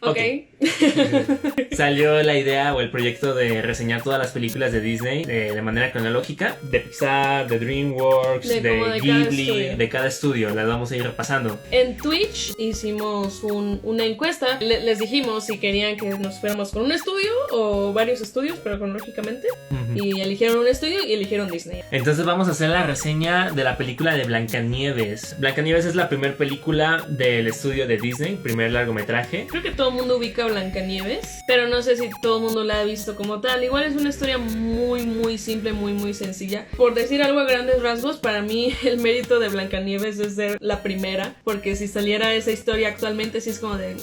Ok. Salió la idea o el proyecto de reseñar todas las películas de Disney de manera cronológica, de Pixar, de DreamWorks, de Ghibli, de cada estudio. Las vamos a ir repasando. En Twitch hicimos una encuesta. Les dijimos si querían que nos fuéramos con un estudio o varios estudios, pero cronológicamente. Y eligieron un estudio y eligieron Disney. Entonces vamos a hacer la reseña de la película de Blancanieves. Blancanieves es la primera película del estudio de Disney, primer largometraje. Creo que todo el mundo ubica a Blancanieves, pero no sé si todo el mundo la ha visto como tal. Igual es una historia muy, muy simple, muy, muy sencilla. Por decir algo a grandes rasgos, para mí el mérito de Blancanieves es ser la primera, porque si saliera esa historia actualmente sí es como de...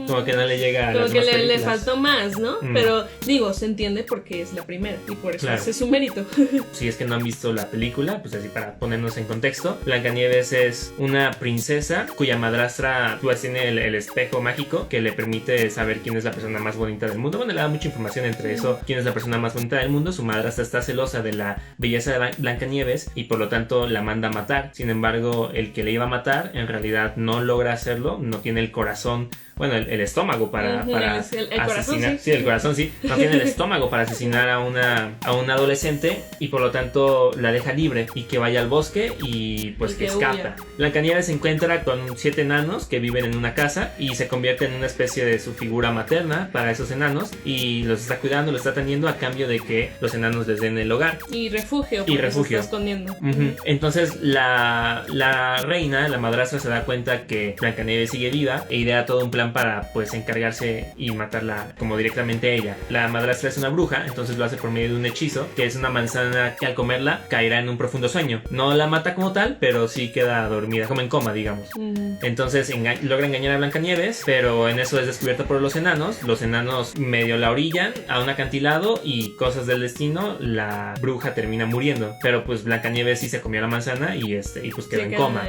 Como que no le llega a como las que demás le películas. faltó más, ¿no? Pero digo, se entiende porque es la primera y por eso Claro. ese es su mérito. Si es que no han visto la película, pues así para ponernos en contexto, Blancanieves es una princesa cuya madrastra pues tiene el espejo mágico que le permite saber quién es la persona más bonita del mundo. Bueno, le da mucha información entre eso, quién es la persona más bonita del mundo. Su madrastra está celosa de la belleza de Blancanieves y por lo tanto la manda a matar. Sin embargo, el que le iba a matar en realidad no logra hacerlo, no tiene el corazón, bueno, el estómago para el corazón, asesinar. sí. Sí, el corazón sí. No tiene el estómago para asesinar a un adolescente y por lo tanto la deja libre y que vaya al bosque y pues Y que que escapa. huya. Blancanieves se encuentra con 7 enanos que viven en una casa y se convierte en una especie de su figura materna para esos enanos y los está cuidando, los está atendiendo a cambio de que los enanos les den el hogar. Y refugio, porque refugio. se está escondiendo. Entonces la reina, la madrastra, se da cuenta que Blancanieves sigue viva e idea todo un plan para pues encargarse y matarla como directamente a ella. La madrastra es una bruja, entonces lo hace por medio de un hechizo que es una manzana que al comerla caerá en un profundo sueño. No la mata como tal, pero sí queda dormida, como en coma, digamos. Entonces logra engañar a Blancanieves, pero en eso es descubierta por los enanos. Los enanos medio la orillan a un acantilado y cosas del destino, la bruja termina muriendo. Pero pues Blancanieves sí se comió la manzana y pues quedó en coma.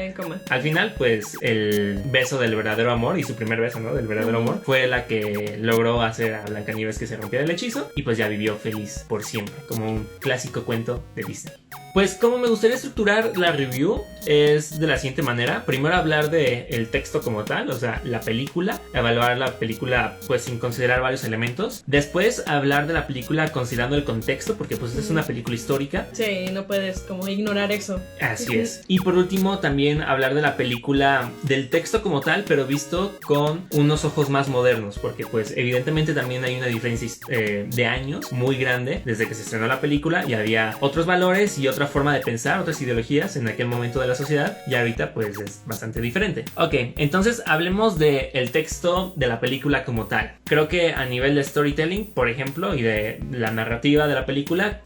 Al final, pues el beso del verdadero amor y su primer beso, ¿no? Del verdadero amor fue la que logró hacer a Blancanieves que se rompiera el hechizo y pues ya vivió feliz por siempre, como un clásico cuento de Disney. Pues como me gustaría estructurar la review es de la siguiente manera. Primero hablar de el texto como tal, o sea, la película, evaluar la película pues sin considerar varios elementos. Después hablar de la película considerando el contexto, porque pues es una película histórica. Sí, no puedes como ignorar eso. Así es. Y por último también hablar de la película, del texto como tal, pero visto con unos ojos más modernos, porque pues evidentemente también hay una diferencia de años muy grande desde que se estrenó la película y había otros valores y otra forma de pensar, otras ideologías en aquel momento de la sociedad y ahorita pues es bastante diferente. Ok, entonces hablemos del texto de la película como tal. Creo que a nivel de storytelling, por ejemplo, y de la narrativa de la película,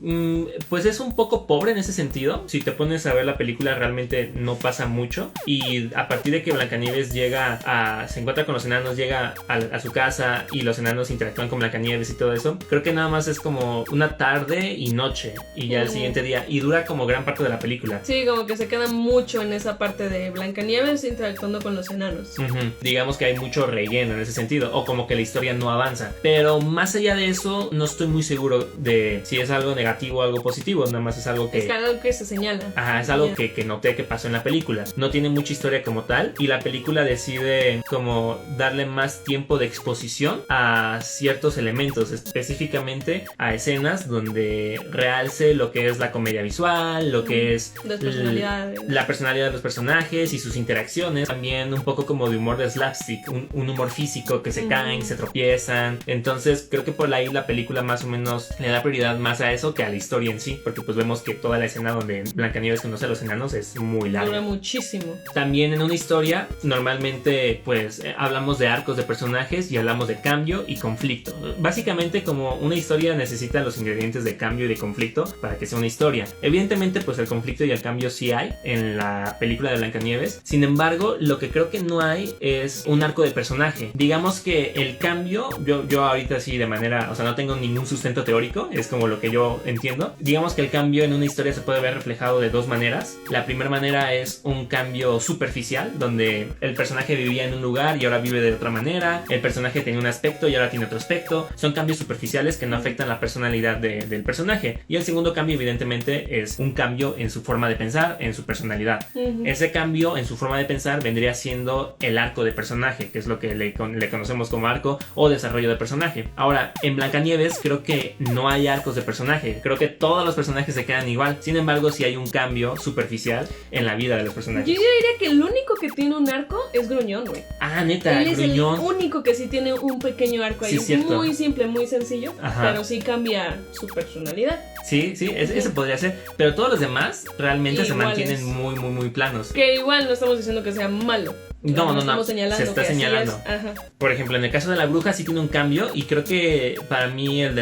pues es un poco pobre en ese sentido. Si te pones a ver la película realmente no pasa mucho y a partir de que Blancanieves se encuentra con los enanos, llega a su casa y los enanos interactúan con Blancanieves y todo eso, creo que nada más es como una tarde y noche y ya el siguiente día y dura como gran parte de la película. Sí, como que se queda mucho en esa parte de Blancanieves interactuando con los enanos. Digamos que hay mucho relleno en ese sentido, o como que la historia no avanza, pero más allá de eso no estoy muy seguro de si es algo negativo o algo positivo, nada más es algo que... Es algo que se señala. Ajá, es algo que noté que pasó en la película. No tiene mucha historia como tal y la película decide como darle más tiempo de exposición a ciertos elementos, específicamente a escenas donde realce lo que es la comedia visual, lo que es la personalidad de los personajes y sus interacciones, también un poco como de humor de slapstick, un humor físico que se caen, se tropiezan. Entonces creo que por ahí la película más o menos le da prioridad más a eso que a la historia en sí, porque pues vemos que toda la escena donde Blancanieves conoce a los enanos es muy larga. Dura muchísimo. También en una historia normalmente pues hablamos de arcos de personajes y hablamos de cambio y conflicto. Básicamente como una historia necesita los ingredientes de cambio y de conflicto para que sea una historia. Evidentemente pues el conflicto y el cambio sí hay en la película de Blancanieves. Sin embargo, lo que creo que no hay es un arco de personaje. Digamos que el cambio, yo ahorita sí de manera, o sea, no tengo ningún sustento teórico, es como lo que yo entiendo. Digamos que el cambio en una historia se puede ver reflejado de dos maneras. La primera manera es un cambio superficial, donde el personaje vivía en un lugar y ahora vive de otra manera. El personaje tenía un aspecto y ahora tiene otro aspecto. Son cambios superficiales que no afectan la personalidad del personaje. Y el segundo cambio evidentemente es es un cambio en su forma de pensar, en su personalidad. Ese cambio en su forma de pensar vendría siendo el arco de personaje, que es lo que le conocemos como arco o desarrollo de personaje. Ahora, en Blancanieves creo que no hay arcos de personaje, creo que todos los personajes se quedan igual. Sin embargo, sí hay un cambio superficial en la vida de los personajes. Yo diría que el único que tiene un arco es Gruñón, güey. Ah, neta, Él es Gruñón. el único que sí tiene un pequeño arco ahí, Sí, muy simple, muy sencillo, Ajá. pero sí cambia su personalidad. Sí, ese podría ser. Pero todos los demás realmente se Iguales. mantienen muy planos. Que igual no estamos diciendo que sea malo. No, Estamos señalando se está que así señalando. es. Ajá. Por ejemplo, en el caso de la bruja sí tiene un cambio y creo que para mí el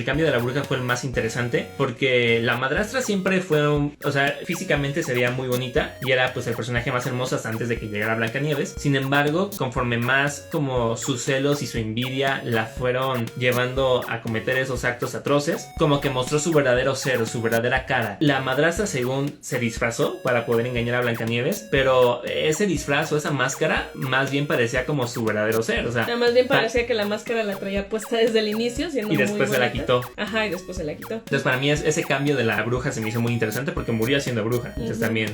cambio de la bruja fue el más interesante porque la madrastra siempre fue, o sea, físicamente se veía muy bonita y era pues el personaje más hermoso hasta antes de que llegara Blancanieves. Sin embargo, conforme más como sus celos y su envidia la fueron llevando a cometer esos actos atroces, como que mostró su verdadero ser, su verdadera cara. La madrastra según se disfrazó para poder engañar a Blancanieves, pero ese disfraz o esa máscara más bien parecía como su verdadero ser, o sea, Más bien parecía que la máscara la traía puesta desde el inicio, siendo y después muy se la bonita. quitó. Ajá, y después se la quitó. Entonces para mí ese cambio de la bruja se me hizo muy interesante porque murió siendo bruja. Entonces también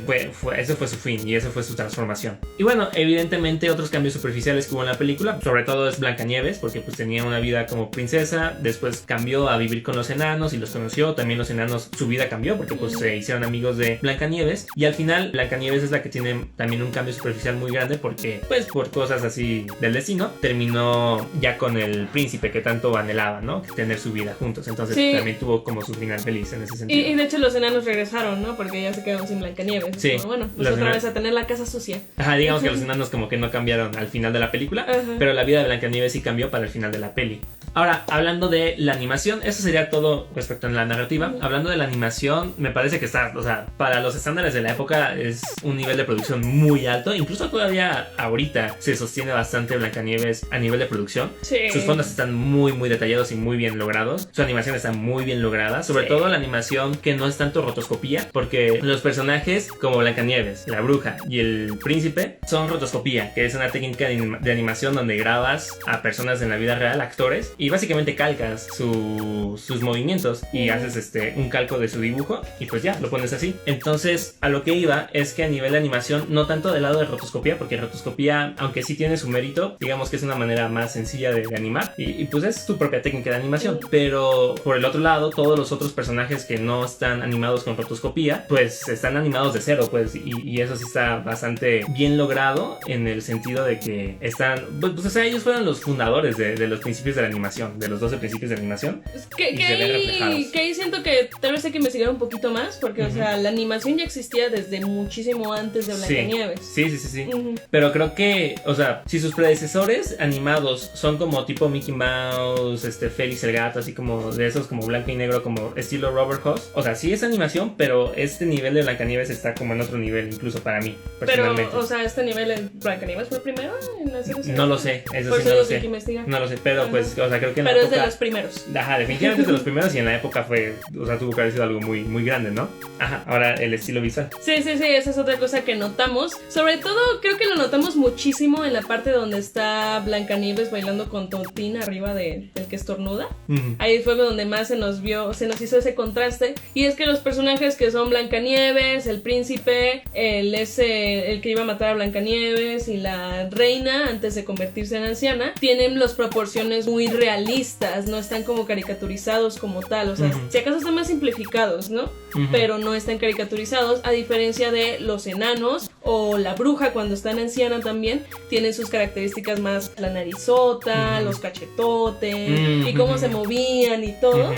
ese fue su fin y esa fue su transformación. Y bueno, evidentemente otros cambios superficiales que hubo en la película, sobre todo es Blancanieves, porque pues tenía una vida como princesa, después cambió a vivir con los enanos y los conoció. También los enanos, su vida cambió porque pues se hicieron amigos de Blancanieves. Y al final Blancanieves es la que tiene también un cambio superficial muy grande porque pues por cosas así del destino terminó ya con el príncipe que tanto anhelaba, ¿no? Tener su vida juntos. Entonces también tuvo como su final feliz en ese sentido. Y de hecho los enanos regresaron, ¿no? Porque ya se quedaron sin Blancanieves. Sí. Como, bueno, pues otra vez a tener la casa sucia. Ajá, digamos que los enanos como que no cambiaron al final de la película, pero la vida de Blancanieves sí cambió para el final de la peli. Ahora, hablando de la animación, eso sería todo respecto a la narrativa. Hablando de la animación, me parece que está, o sea, para los estándares de la época es un nivel de producción muy alto. Incluso todavía ahorita se sostiene bastante Blancanieves a nivel de producción. Sí. Sus fondos están muy detallados y muy bien logrados. Su animación está muy bien lograda. Sobre todo la animación que no es tanto rotoscopía, porque los personajes como Blancanieves, la bruja y el príncipe son rotoscopía, que es una técnica de animación donde grabas a personas en la vida real, actores, y básicamente calcas sus movimientos y haces un calco de su dibujo y pues ya, lo pones así. Entonces, a lo que iba es que a nivel de animación, no tanto del lado de rotoscopía, porque rotoscopía, aunque sí tiene su mérito, digamos que es una manera más sencilla de animar y pues es tu propia técnica de animación, pero por el otro lado, todos los otros personajes que no están animados con rotoscopía, pues están animados de cero, pues, y eso sí está bastante bien logrado en el sentido de que están, pues o sea, ellos fueron los fundadores de los principios de la animación, de los 12 principios de animación. Que ahí siento que tal vez hay que investigar un poquito más, porque, o sea, la animación ya existía desde muchísimo antes de Blancanieves. Sí. Pero creo que, o sea, si sus predecesores animados son como tipo Mickey Mouse, Félix el Gato, así como de esos como blanco y negro, como estilo Robert Hoss, o sea, sí es animación, pero este nivel de Blancanieves está como en otro nivel, incluso para mí, personalmente. Pero, o sea, este nivel en Blancanieves fue primero en la serie. No lo sé, eso por sí no lo sé. No lo sé, pero pues, o sea, creo que en pero la es época... de los primeros. Ajá, definitivamente es de los primeros y en la época fue, o sea, tuvo que haber sido algo muy grande, ¿no? Ajá, ahora el estilo visual. Sí, esa es otra cosa que notamos. Sobre todo, creo que lo notamos muchísimo en la parte donde está Blancanieves bailando con Tontín arriba del que estornuda. Ahí fue donde más se nos hizo ese contraste. Y es que los personajes que son Blancanieves, el príncipe, el que iba a matar a Blancanieves y la reina antes de convertirse en anciana, tienen las proporciones muy realistas, no están como caricaturizados como tal, o sea, si acaso están más simplificados, ¿no? Pero no están caricaturizados, a diferencia de los enanos o la bruja cuando están anciana también, tienen sus características más, la narizota, los cachetotes y cómo se movían y todo,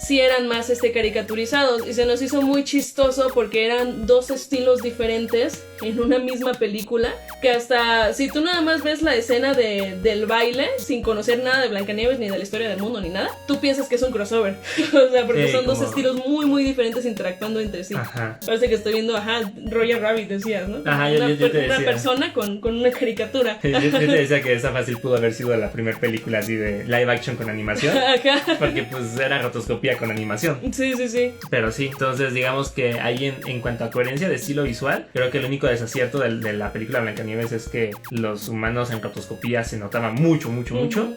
sí eran más caricaturizados, y se nos hizo muy chistoso porque eran dos estilos diferentes en una misma película, que hasta si tú nada más ves la escena del baile sin conocer nada de Blancanieves ni de la historia del mundo ni nada, tú piensas que es un crossover. O sea, porque son dos estilos muy diferentes interactuando entre sí. Ajá. Parece que estoy viendo, Roger Rabbit decías, ¿no? Ajá, yo te decía. Una persona con una caricatura. Yo te decía que esa fácil pudo haber sido la primera película así de live action con animación. Ajá. Porque pues era rotoscopía con animación. Sí. Pero sí, entonces digamos que ahí en cuanto a coherencia de estilo visual, creo que el único desacierto de la película Blancanieves es que los humanos en rotoscopía se notaba mucho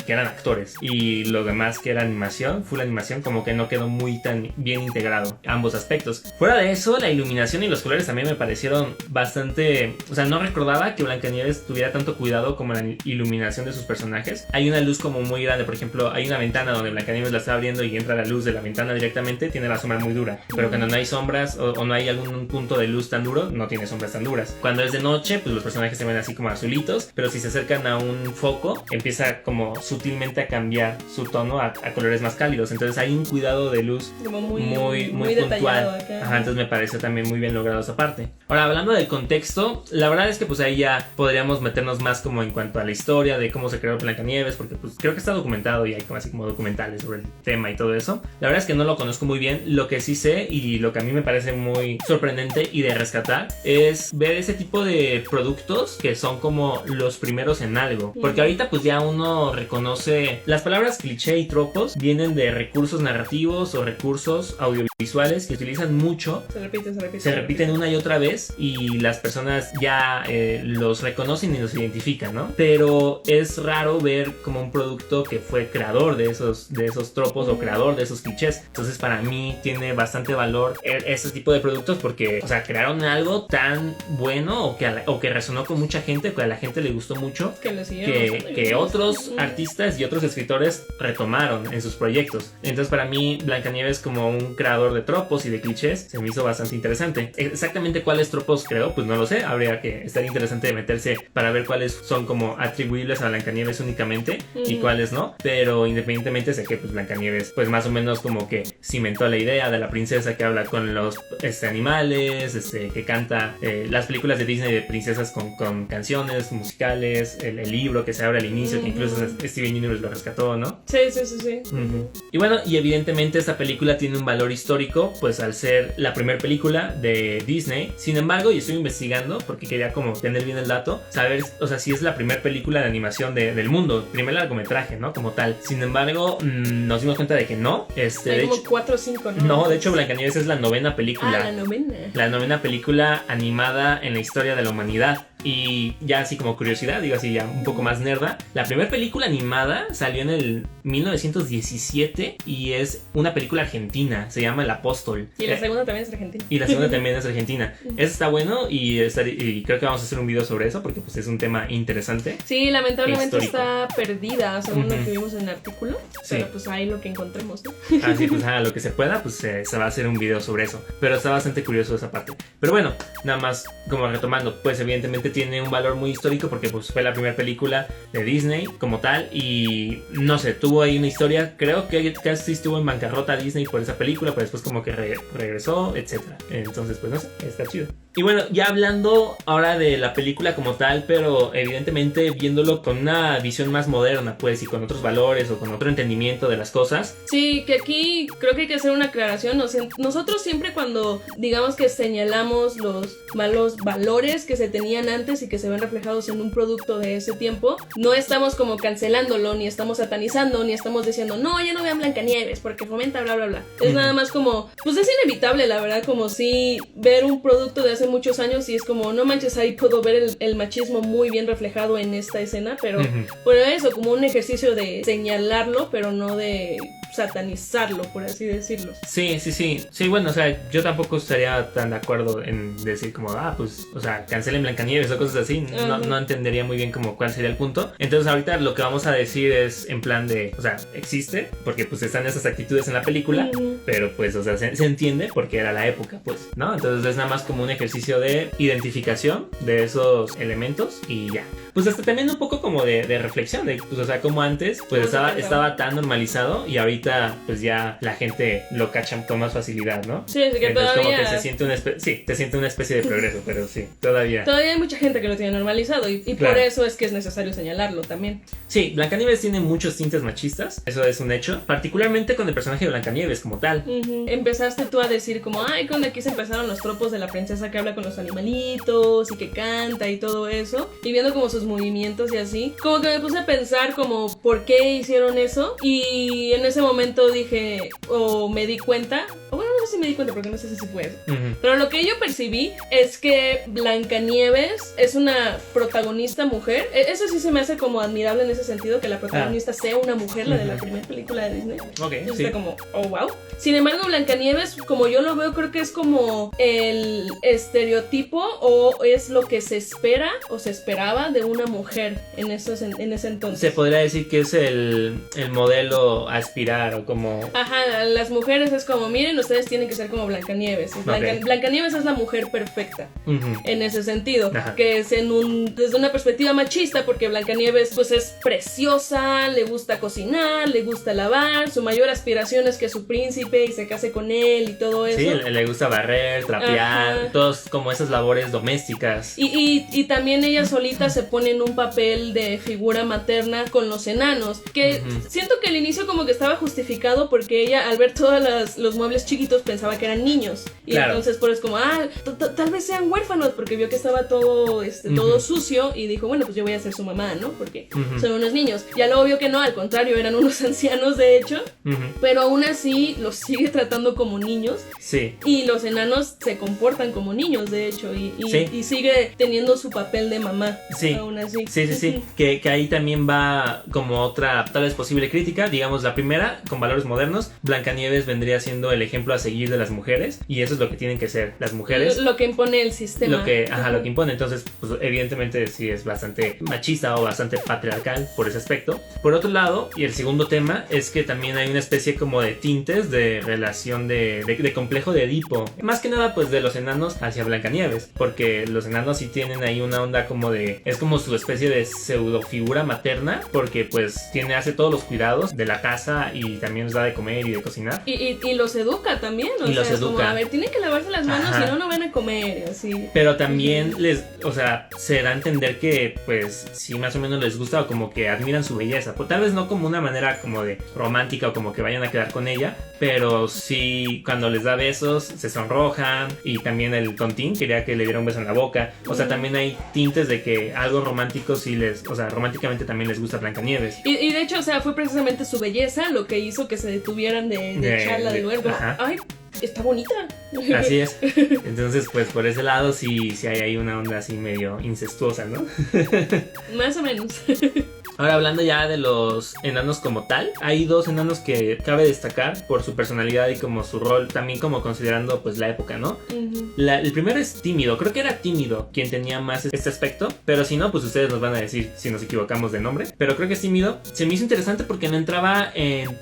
que eran actores, y lo demás que era animación, full animación, como que no quedó muy tan bien integrado ambos aspectos. Fuera de eso, la iluminación y los colores también me parecieron bastante, o sea, no recordaba que Blancanieves tuviera tanto cuidado como la iluminación de sus personajes. Hay una luz como muy grande, por ejemplo, hay una ventana donde Blancanieves la está abriendo y entra la luz de la ventana directamente, tiene la sombra muy dura, pero cuando no hay sombras o no hay algún punto de luz tan duro, no tiene sombras tan duras. Cuando es de noche, pues los personajes se ven así como azulitos, pero si se acercan a un foco, empieza como sutilmente a cambiar su tono a colores más cálidos. Entonces hay un cuidado de luz como muy puntual. Ajá, entonces me pareció también muy bien logrado esa parte. Ahora, hablando del contexto, la verdad es que pues ahí ya podríamos meternos más como en cuanto a la historia de cómo se creó Blancanieves, porque pues creo que está documentado y hay como así como documentales sobre el tema y todo eso. La verdad es que no lo conozco muy bien. Lo que sí sé y lo que a mí me parece muy sorprendente y de rescatar es ver ese tipo de productos que son como los primeros en algo, porque ahorita pues ya uno reconoce las palabras cliché y tropos vienen de recursos narrativos o recursos audiovisuales que utilizan mucho, se repiten una y otra vez y las personas ya los reconocen y los identifican, ¿no? Pero es raro ver como un producto que fue creador de esos tropos o creador de esos clichés. Entonces para mí tiene bastante valor ese tipo de productos porque, o sea, crearon algo tan bueno o que resonó con mucha gente, que a la gente le gustó mucho, que otros artistas y otros escritores retomaron en sus proyectos. Entonces para mí Blancanieves como un creador de tropos y de clichés se me hizo bastante interesante. Exactamente cuáles tropos creó, pues no lo sé, habría que estar interesante de meterse para ver cuáles son como atribuibles a Blancanieves únicamente y cuáles no, pero independientemente sé que pues Blancanieves pues más o menos como que cimentó la idea de la princesa que habla con los animales, que canta las películas de Disney de princesas con canciones musicales, el libro que se abre al inicio, que incluso Steven Universe lo rescató, ¿no? Sí. Y bueno, y evidentemente esta película tiene un valor histórico, pues al ser la primera película de Disney. Sin embargo, y estoy investigando porque quería como tener bien el dato, saber, o sea, si es la primera película de animación del mundo, primer largometraje, ¿no? Como tal. Sin embargo, nos dimos cuenta de que no. Hay de como 4 o 5, ¿no? No, de hecho Blancanieves es la 9ª película. La 9ª. La 9ª película animada en la historia de la humanidad. Y ya así como curiosidad, digo así ya un poco más nerda, la primera película animada salió en el 1917 y es una película argentina, se llama El Apóstol. Y la segunda también es argentina. Y la segunda también es argentina. Eso está bueno y creo que vamos a hacer un video sobre eso porque pues es un tema interesante. Sí, lamentablemente está perdida según lo que vimos en el artículo, pero pues ahí lo que encontremos, ¿no? Así pues lo que se pueda, pues se va a hacer un video sobre eso, pero está bastante curioso esa parte. Pero bueno, nada más como retomando, pues evidentemente tiene un valor muy histórico porque pues fue la primera película de Disney como tal y no sé, tuvo ahí una historia, creo que casi estuvo en bancarrota Disney por esa película, pero después como que regresó, etcétera. Entonces pues no sé, está chido. Y bueno, ya hablando ahora de la película como tal, pero evidentemente viéndolo con una visión más moderna, pues, y con otros valores o con otro entendimiento de las cosas. Sí, que aquí creo que hay que hacer una aclaración. O sea, nosotros siempre cuando digamos que señalamos los malos valores que se tenían antes y que se ven reflejados en un producto de ese tiempo, no estamos como cancelándolo, ni estamos satanizando, ni estamos diciendo, no, ya no vean Blancanieves porque fomenta bla bla bla. Es nada más como, pues es inevitable, la verdad, como si ver un producto de hace muchos años y es como, no manches, ahí puedo ver el machismo muy bien reflejado en esta escena, pero bueno, eso, como un ejercicio de señalarlo, pero no de satanizarlo, por así decirlo. Sí, bueno, o sea, yo tampoco estaría tan de acuerdo en decir como, pues, o sea, cancelen Blancanieves o cosas así, no entendería muy bien como cuál sería el punto. Entonces ahorita lo que vamos a decir es en plan de, o sea, existe, porque pues están esas actitudes en la película, pero pues, o sea, se entiende porque era la época, pues, ¿no? Entonces es nada más como un ejercicio de identificación de esos elementos y ya. Pues hasta también un poco como de reflexión, de, pues, o sea, como antes, pues estaba tan normalizado y ahorita pues ya la gente lo cacha con más facilidad, ¿no? Sí, es que entonces, todavía... como que se siente una especie de progreso, pero sí, todavía hay mucha gente que lo tiene normalizado y claro, por eso es que es necesario señalarlo también. Sí, Blancanieves tiene muchos tintes machistas, eso es un hecho, particularmente con el personaje de Blancanieves como tal. Empezaste tú a decir como, cuando aquí se empezaron los tropos de la princesa que habla con los animalitos y que canta y todo eso, y viendo como sus movimientos y así, como que me puse a pensar como por qué hicieron eso, y en ese momento dije, o me di cuenta, o bueno, no si me di cuenta porque no sé si fue eso. Ujú. Pero lo que yo percibí es que Blancanieves es una protagonista mujer. Eso sí se me hace como admirable en ese sentido, que la protagonista sea una mujer, la de la primera película de Disney. Ok, Entonces sí. está como, oh wow. Sin embargo, Blancanieves, como yo lo veo, creo que es como el estereotipo o es lo que se espera o se esperaba de una mujer en ese entonces. Se podría decir que es el modelo a aspirar o como... Ajá, las mujeres es como, miren, ustedes tienen que ser como Blancanieves. Ok. Blancanieves es la mujer perfecta. Ujú. En ese sentido, Ajá. que es desde una perspectiva machista, porque Blancanieves pues es preciosa, le gusta cocinar, le gusta lavar, su mayor aspiración es que su príncipe y se case con él y todo eso. Sí, le gusta barrer, trapear, Ajá. todos como esas labores domésticas. Y también ella solita se pone en un papel de figura materna con los enanos, que Ujú. siento que al inicio como que estaba justificado porque ella al ver todos los muebles chiquitos pensaba que eran niños y Claro. entonces pues como, tal vez sean huérfanos porque vio que estaba todo todo Ujú. sucio y dijo, bueno, pues yo voy a ser su mamá, ¿no? Porque Ujú. son unos niños. Ya luego vio que no, al contrario, eran unos ancianos de hecho, Ujú. pero aún así los sigue tratando como niños. Sí. Y los enanos se comportan como niños, de hecho, Sí. y sigue teniendo su papel de mamá. Sí. Aún así. Sí. Que ahí también va como otra tal vez posible crítica. Digamos, la primera, con valores modernos, Blancanieves vendría siendo el ejemplo a seguir de las mujeres. Y eso es lo que tienen que ser las mujeres. Lo que impone el sistema. Lo que impone. Entonces, pues evidentemente sí es bastante machista o bastante patriarcal por ese aspecto. Por otro lado, y el segundo tema, es que también hay una especie como de tintes de relación de complejo de Edipo. Más que nada, pues de los enanos hacia Blancanieves. Porque los enanos sí tienen ahí una onda como de... Es como su especie de pseudo figura materna. Porque pues hace todos los cuidados de la casa y también les da de comer y de cocinar. Y los educa también. O Y sea, los es como, educa. a ver, tienen que lavarse las manos, Ajá. si no, no van a comer. Así. Pero también se da a entender que, pues, sí más o menos les gusta o como que admiran su belleza. Pues, tal vez no como una manera como de romántica o como que vayan a quedar con ella, pero sí cuando les da besos se sonrojan y también el tontín quería que le diera un beso en la boca. O sea, también hay tintes de que algo romántico sí románticamente también les gusta Blancanieves. Y de hecho, o sea, fue precisamente su belleza lo que hizo que se detuvieran de echarla de lugar. Ajá. Ay, está bonita. Así es. Entonces, pues por ese lado sí hay ahí una onda así medio incestuosa, ¿no? Más o menos. Ahora hablando ya de los enanos como tal, hay dos enanos que cabe destacar por su personalidad y como su rol, también como considerando pues la época, ¿no? Ujú. El primero es Tímido, creo que era Tímido quien tenía más este aspecto, pero si no, pues ustedes nos van a decir si nos equivocamos de nombre, pero creo que es Tímido. Se me hizo interesante porque no entraba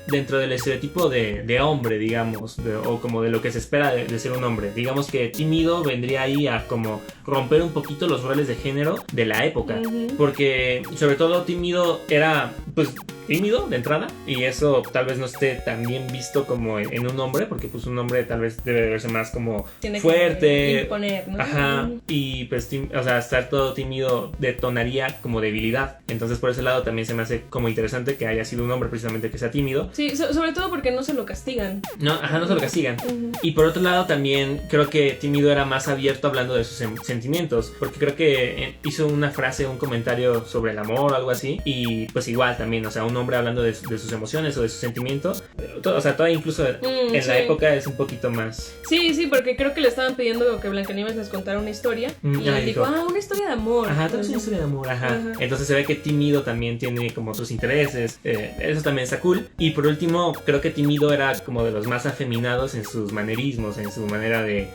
dentro del estereotipo de hombre, digamos, o como de lo que se espera de ser un hombre. Digamos que Tímido vendría ahí a como romper un poquito los roles de género de la época, Ujú. porque sobre todo Tímido era pues tímido de entrada y eso tal vez no esté tan bien visto como en un hombre, porque pues un hombre tal vez debe verse más como Tiene fuerte, que imponer, ¿no? ajá, Ujú. y pues estar todo tímido detonaría como debilidad. Entonces por ese lado también se me hace como interesante que haya sido un hombre precisamente que sea tímido. Sí, sobre todo porque no se lo castigan. No se lo castigan. Ujú. Y por otro lado también creo que Tímido era más abierto hablando de sus sentimientos, porque creo que hizo una frase, un comentario sobre el amor o algo así, y pues igual también, o sea, un hombre hablando de sus emociones o de sus sentimientos, o sea, todo incluso en la sí. época es un poquito más... Sí, porque creo que le estaban pidiendo que Blancanieves les contara una historia y él dijo, una historia de amor. Ajá, tal vez una historia de amor, ajá. Entonces se ve que Tímido también tiene como otros intereses, eso también está cool. Y por último, creo que Tímido era como de los más afeminados en sus manerismos, en su manera de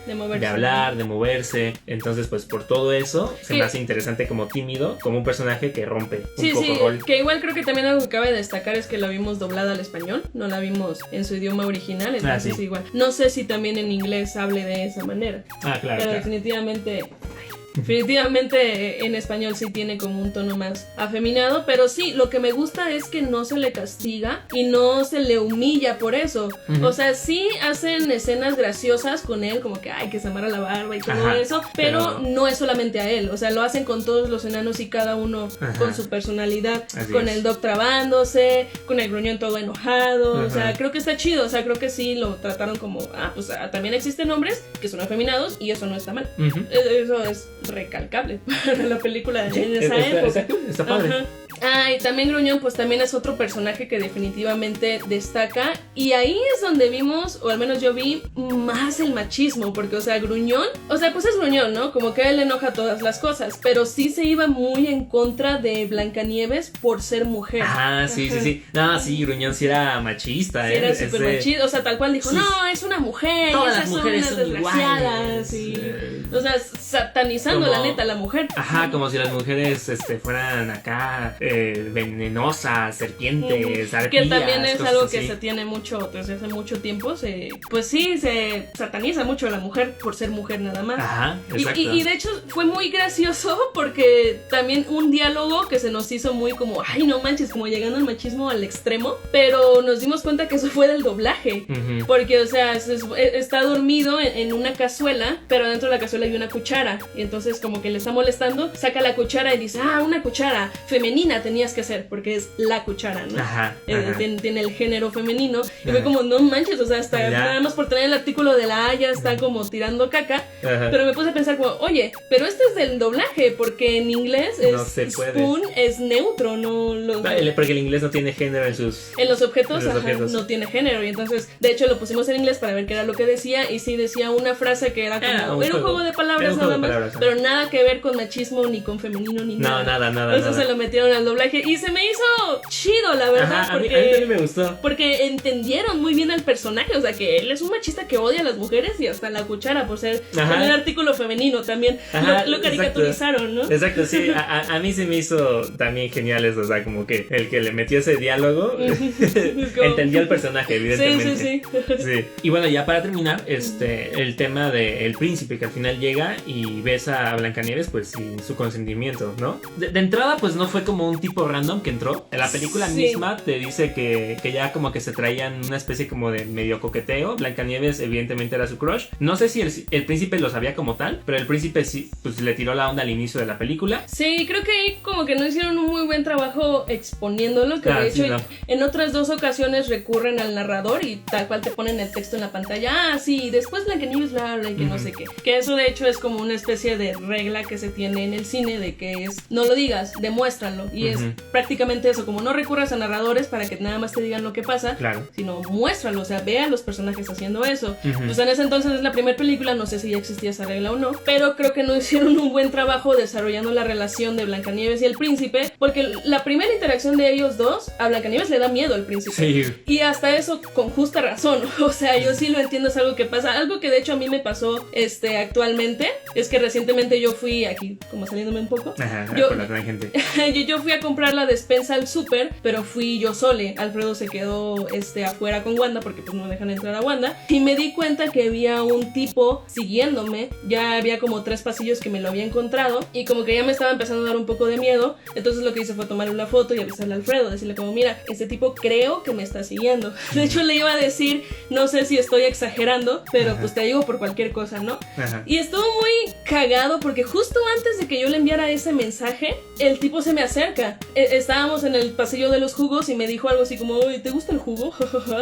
hablar, de moverse. Entonces, pues por todo eso, se me hace interesante como Tímido, como un personaje que rompe un poco rol. Que igual creo que también algo que cabe destacar es que la vimos doblada al español, no la vimos en su idioma original, entonces sí. igual. No sé si también en inglés hable de esa manera. Claro. Pero claro. Definitivamente en español sí tiene como un tono más afeminado, pero sí, lo que me gusta es que no se le castiga y no se le humilla por eso. Uh-huh. O sea, sí hacen escenas graciosas con él, como que se amarra la barba y todo eso, pero no es solamente a él, o sea, lo hacen con todos los enanos y cada uno con su personalidad, así con es. el Doc trabándose, con el gruñón todo enojado, o sea, creo que está chido, o sea, creo que sí lo trataron como, pues también existen hombres que son afeminados y eso no está mal. Uh-huh. Eso es recalcable para la película de esa época. Está padre. Ah, y también Gruñón, pues también es otro personaje que definitivamente destaca. Y ahí es donde vimos, o al menos yo vi, más el machismo. Porque, o sea, Gruñón, o sea, pues es Gruñón, ¿no? Como que a él le enoja todas las cosas. Pero sí se iba muy en contra de Blancanieves por ser mujer. Ah, sí. No, sí, Gruñón sí era machista, sí, era súper machista. O sea, tal cual dijo, no, es una mujer. Todas esas las mujeres son son unas desgraciadas. iguales. Y, o sea, satanizando Como, la neta a la mujer. Ajá, como si las mujeres fueran acá venenosas, serpientes, arpías, que también es algo así. que se tiene mucho desde hace mucho tiempo. Pues sí, se sataniza mucho a la mujer por ser mujer nada más. Ajá, exacto. Y de hecho fue muy gracioso porque también un diálogo que se nos hizo muy como, ay, no manches, como llegando al machismo al extremo. Pero nos dimos cuenta que eso fue del doblaje. Uh-huh. Porque, o sea, está dormido en una cazuela, pero dentro de la cazuela hay una cuchara. Y entonces como que le está molestando, saca la cuchara y dice, una cuchara femenina tenías que hacer, porque es la cuchara, ¿no? Ajá. Tiene el género femenino. Y fue como, no manches, o sea, hasta nada más por tener el artículo de la Haya está como tirando caca. Ajá. Pero me puse a pensar como, oye, pero este es del doblaje, porque en inglés no se puede. spoon es neutro, no porque el inglés no tiene género en sus... En los objetos, no tiene género. Y entonces, de hecho, lo pusimos en inglés para ver qué era lo que decía. Y sí decía una frase que era como... Era un juego de palabras nada más. Pero nada que ver con machismo, ni con femenino, ni nada. Nada. Eso se lo metieron al doblaje. Y se me hizo chido, la verdad. Ajá, porque, a mí también me gustó. Porque entendieron muy bien al personaje. O sea, que él es un machista que odia a las mujeres. Y hasta la cuchara por ser un artículo femenino también. Ajá, lo caricaturizaron, ¿no? Exacto, sí. A mí se me hizo también genial eso. O sea, como que el que le metió ese diálogo entendió el personaje, evidentemente. Sí. Y bueno, ya para terminar, el tema del príncipe que al final llega y besa a Blancanieves pues sin su consentimiento, ¿no? De entrada pues no fue como un tipo random que entró. En la película misma te dice que ya como que se traían una especie como de medio coqueteo. Blancanieves evidentemente era su crush. No sé si el príncipe lo sabía como tal, pero el príncipe sí pues le tiró la onda al inicio de la película. Sí, creo que ahí como que no hicieron un muy buen trabajo exponiéndolo, que claro, de hecho sí, no. En otras 2 ocasiones recurren al narrador y tal cual te ponen el texto en la pantalla. Sí, después Blancanieves la habla y que no sé qué. Que eso de hecho es como una especie de regla que se tiene en el cine de que es, no lo digas, demuéstralo. Y es prácticamente eso, como no recurras a narradores para que nada más te digan lo que pasa, claro, sino muéstralo, o sea, ve a los personajes haciendo eso. Pues en ese entonces es la primera película, no sé si ya existía esa regla o no, pero creo que no hicieron un buen trabajo desarrollando la relación de Blancanieves y el príncipe, porque la primera interacción de ellos dos, a Blancanieves le da miedo al príncipe. Sí. Y hasta eso con justa razón. O sea, yo sí lo entiendo, es algo que pasa. Algo que de hecho a mí me pasó actualmente es que recientemente yo fui aquí, como saliéndome un poco. Ajá, yo, con la gran gente. yo fui a comprar la despensa al súper, pero fui yo sole. Alfredo se quedó afuera con Wanda porque pues no dejan entrar a Wanda. Y me di cuenta que había un tipo siguiéndome. Ya había como 3 pasillos que me lo había encontrado y como que ya me estaba empezando a dar un poco de miedo. Entonces lo que hice fue tomarle una foto y avisarle a Alfredo, decirle como, mira, este tipo creo que me está siguiendo. De hecho le iba a decir, no sé si estoy exagerando, pero pues te digo por cualquier cosa, ¿no? Ajá. Y estuvo muy cagado porque justo antes de que yo le enviara ese mensaje, el tipo se me acerca. Estábamos en el pasillo de los jugos y me dijo algo así como, oye, ¿te gusta el jugo?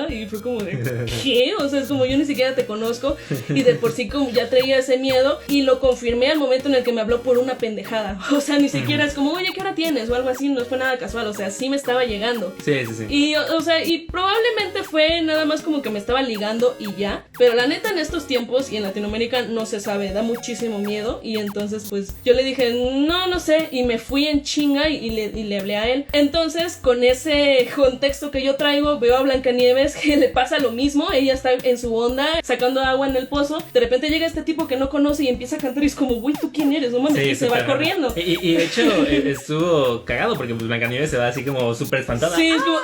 Y fue como de, ¿qué? O sea, es como yo ni siquiera te conozco y de por sí como ya traía ese miedo y lo confirmé al momento en el que me habló por una pendejada. O sea, ni siquiera es como, oye, ¿qué hora tienes? O algo así, no fue nada casual, o sea, sí me estaba llegando. Sí. Y, o sea, y probablemente fue nada más como que me estaba ligando y ya. Pero la neta en estos tiempos y en Latinoamérica no se sabe, da muchísimo miedo. Y entonces pues yo le dije, no sé. Y me fui en chinga y le hablé a él. Entonces con ese contexto que yo traigo, veo a Blancanieves que le pasa lo mismo. Ella está en su onda, sacando agua en el pozo. De repente llega este tipo que no conoce y empieza a cantar y es como, güey, ¿tú quién eres? No mames, y se va corriendo. Y de hecho estuvo cagado porque pues Blancanieves se va así como súper espantada. Sí, es como,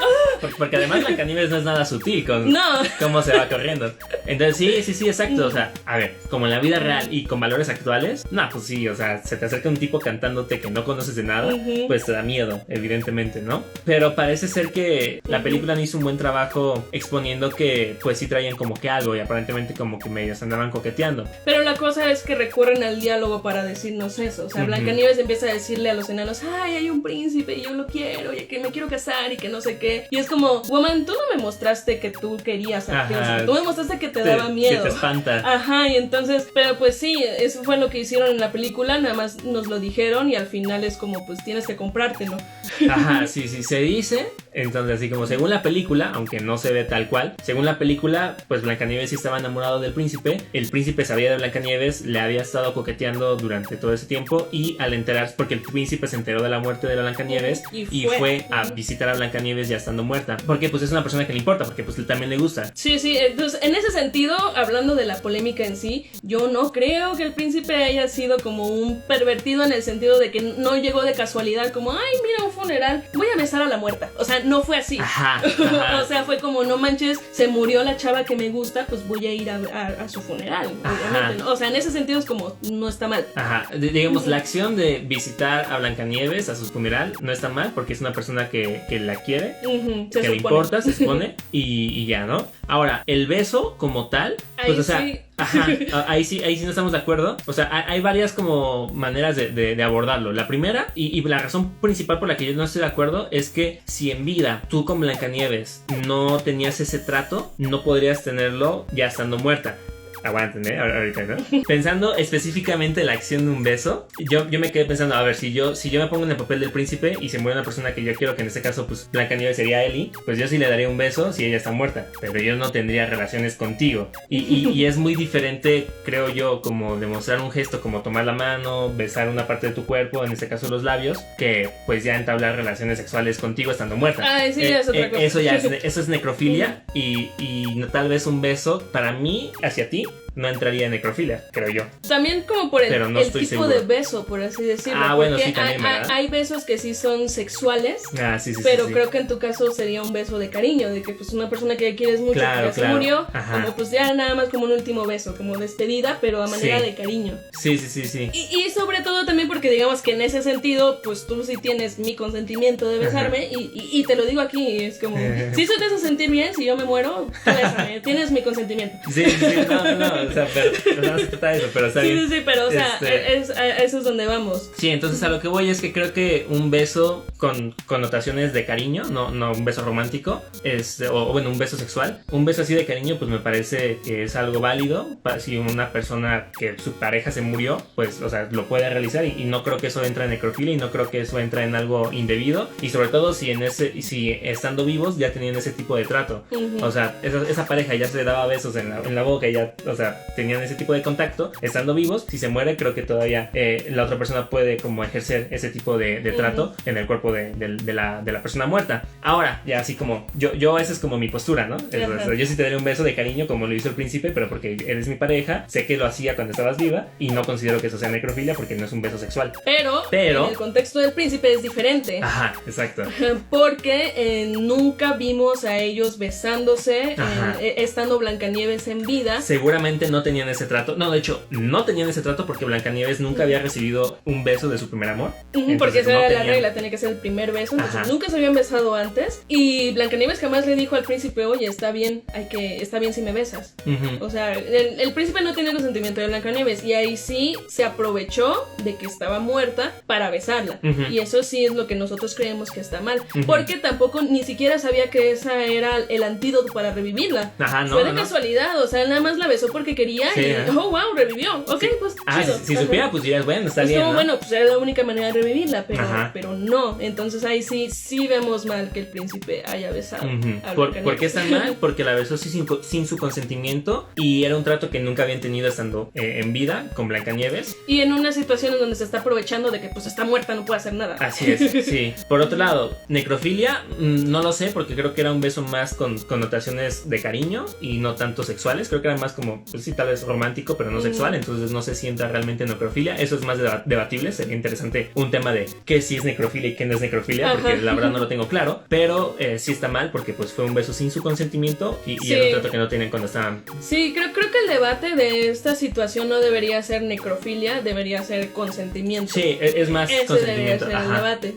porque además Blancanieves no es nada sutil con cómo se va corriendo. Entonces sí, exacto. O sea, a ver, como en la vida real y con valores actuales, no, pues sí, o sea, se te acerca un tipo cantándote que no conoces de nada, pues te da miedo, evidentemente, ¿no? Pero parece ser que la película no hizo un buen trabajo exponiendo que pues sí traían como que algo y aparentemente como que medio se andaban coqueteando. Pero la cosa es que recurren al diálogo para decirnos eso. O sea, Blancanieves empieza a decirle a los enanos, ay, hay un príncipe y yo lo quiero y que me quiero casar y que no sé qué. Y es como, woman, tú no me mostraste que tú querías a príncipe, tú me mostraste que te daba miedo. Que te espanta. Ajá, y entonces, pero pues sí, eso fue lo que hicieron en la película, nada más nos lo dijeron y al final es como, pues tienes que comprártelo. Ajá, sí, se dice. Entonces, así como según la película, aunque no se ve tal cual, según la película, pues Blancanieves sí estaba enamorado del príncipe. El príncipe sabía de Blancanieves, le había estado coqueteando durante todo ese tiempo. Y al enterarse, porque el príncipe se enteró de la muerte de Blancanieves y fue a visitar a Blancanieves ya estando muerta. Porque pues es una persona que le importa, porque pues también le gusta. Sí, entonces en ese sentido, hablando de la polémica en sí, yo no creo que el príncipe haya sido como un pervertido en el sentido de que no llegó de casualidad, como, ay, mira, un funeral, voy a besar a la muerta. O sea, no fue así. Ajá. O sea, fue como, no manches, se murió la chava que me gusta, pues voy a ir a su funeral, obviamente, ¿no? O sea, en ese sentido es como, no está mal. Ajá, digamos, la acción de visitar a Blancanieves a su funeral no está mal porque es una persona que la quiere, que le importa, se supone, y ya, ¿no? Ahora, el beso como tal, pues, ahí o sea, sí. Ajá, ahí sí no estamos de acuerdo. O sea, hay varias como maneras de abordarlo. La primera, y la razón principal por la que yo no estoy de acuerdo, es que si en vida tú con Blancanieves no tenías ese trato, no podrías tenerlo ya estando muerta. Aguanten, ahorita, ¿no? Pensando específicamente en la acción de un beso, yo me quedé pensando, a ver, si yo me pongo en el papel del príncipe y se muere una persona que yo quiero, que en este caso, pues, Blancanieves sería Ellie, pues yo sí le daría un beso si ella está muerta, pero yo no tendría relaciones contigo. Y es muy diferente, creo yo, como demostrar un gesto, como tomar la mano, besar una parte de tu cuerpo, en este caso los labios, que pues ya entablar relaciones sexuales contigo estando muerta. Ay, sí, es otra cosa. Eso es necrofilia y tal vez un beso, para mí, hacia ti, no entraría en necrofilia, creo yo. También como por el tipo seguro de beso, por así decirlo. Ah, bueno, sí, también, hay besos que sí son sexuales. Ah, sí. Pero creo que en tu caso sería un beso de cariño, de que pues una persona que ya quieres mucho, claro, que ya se murió, ajá, como pues ya nada más como un último beso, como despedida, pero a manera de cariño. Sí. Y sobre todo también porque digamos que en ese sentido, pues tú sí tienes mi consentimiento de besarme y te lo digo aquí, es como, si eso te hace sentir bien, si yo me muero, tú bésame, tienes mi consentimiento. Sí, no, o sea, pero no se trata de eso, pero está bien. Sí, pero o sea, eso es donde vamos. Sí, entonces a lo que voy es que creo que un beso con connotaciones de cariño, no un beso romántico, o bueno, un beso sexual, un beso así de cariño, pues me parece que es algo válido. Si una persona que su pareja se murió, pues, o sea, lo puede realizar y no creo que eso entra en necrofilia y no creo que eso entra en algo indebido, y sobre todo si estando vivos ya tenían ese tipo de trato. O sea, esa pareja ya se daba besos en la boca y ya, o sea, tenían ese tipo de contacto, estando vivos. Si se muere, creo que todavía la otra persona puede como ejercer ese tipo de trato en el cuerpo de la persona muerta. Ahora, ya así como yo esa es como mi postura, ¿no? Yo sí te daría un beso de cariño como lo hizo el príncipe, pero porque eres mi pareja, sé que lo hacía cuando estabas viva y no considero que eso sea necrofilia porque no es un beso sexual. Pero en el contexto del príncipe es diferente. Ajá, exacto. Porque nunca vimos a ellos besándose estando Blancanieves en vida. Seguramente no tenían ese trato. No, de hecho, no tenían ese trato porque Blancanieves nunca había recibido un beso de su primer amor. Porque esa era la regla, tenía que ser el primer beso. Entonces nunca se habían besado antes. Y Blancanieves jamás le dijo al príncipe, oye, está bien si me besas. O sea, el príncipe no tenía consentimiento de Blancanieves. Y ahí sí se aprovechó de que estaba muerta para besarla. Y eso sí es lo que nosotros creemos que está mal. Porque tampoco ni siquiera sabía que esa era el antídoto para revivirla. Fue de casualidad, o sea, nada más la besó porque quería oh, wow, revivió. Ok, pues chido. Si supiera, pues dirías, bueno, está bien, como, ¿no? Bueno, pues era la única manera de revivirla, pero no. Entonces ahí sí vemos mal que el príncipe haya besado a ¿Por qué está mal? Porque la besó sin su consentimiento y era un trato que nunca habían tenido estando en vida con Blancanieves. Y en una situación en donde se está aprovechando de que pues está muerta, no puede hacer nada. Así es, sí. Por otro lado, necrofilia, no lo sé, porque creo que era un beso más con connotaciones de cariño y no tanto sexuales. Creo que era más como, pues sí, tal vez romántico, pero no sexual. Entonces no sé si entra realmente en necrofilia. Eso es más debatible. Sería interesante un tema de qué sí es necrofilia y qué no es necrofilia, porque la verdad no lo tengo claro. Pero sí está mal porque pues fue un beso sin su consentimiento y era un trato que no tienen cuando estaban. Sí, creo que el debate de esta situación no debería ser necrofilia, debería ser consentimiento. Sí, es más consentimiento. Debería ser el debate.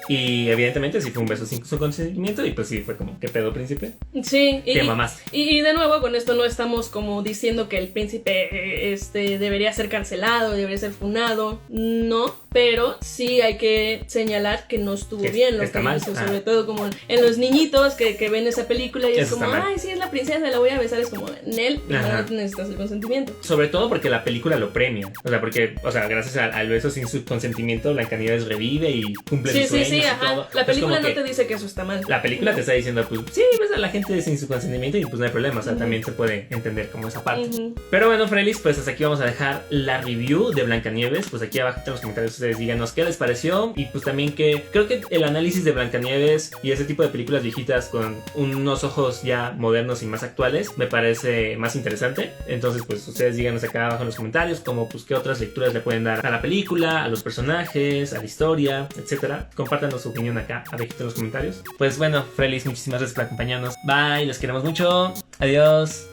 Y evidentemente sí fue un beso sin su consentimiento y pues sí fue como, ¿qué pedo, príncipe? Sí. ¿Qué mamaste? Y de nuevo con esto no estamos como diciendo que el príncipe debería ser cancelado, debería ser funado, no, pero sí hay que señalar que no estuvo bien lo que hizo, sobre todo como en los niñitos que ven esa película y es como, ay, sí, es la la princesa, la voy a besar, es como, Nel, Ajá. no necesitas el consentimiento. Sobre todo porque la película lo premia. O sea, porque, gracias al beso sin su consentimiento, Blancanieves revive y cumple sus sueños y ajá. todo. La Es película como no que te dice que eso está mal. la película te está diciendo, pues, sí, ves a la gente sin su consentimiento y pues no hay problema. O sea, también se puede entender como esa parte. Pero bueno, Frelis, pues hasta aquí vamos a dejar la review de Blancanieves. Pues aquí abajo en los comentarios ustedes díganos qué les pareció. Y pues también que creo que el análisis de Blancanieves y ese tipo de películas viejitas con unos ojos ya modernos y más actuales me parece más interesante. Entonces pues ustedes díganos acá abajo en los comentarios como pues qué otras lecturas le pueden dar a la película, a los personajes, a la historia, etcétera. Compártanos su opinión acá abajito en los comentarios. Pues bueno, Frelis, muchísimas gracias por acompañarnos. Bye, los queremos mucho. Adiós.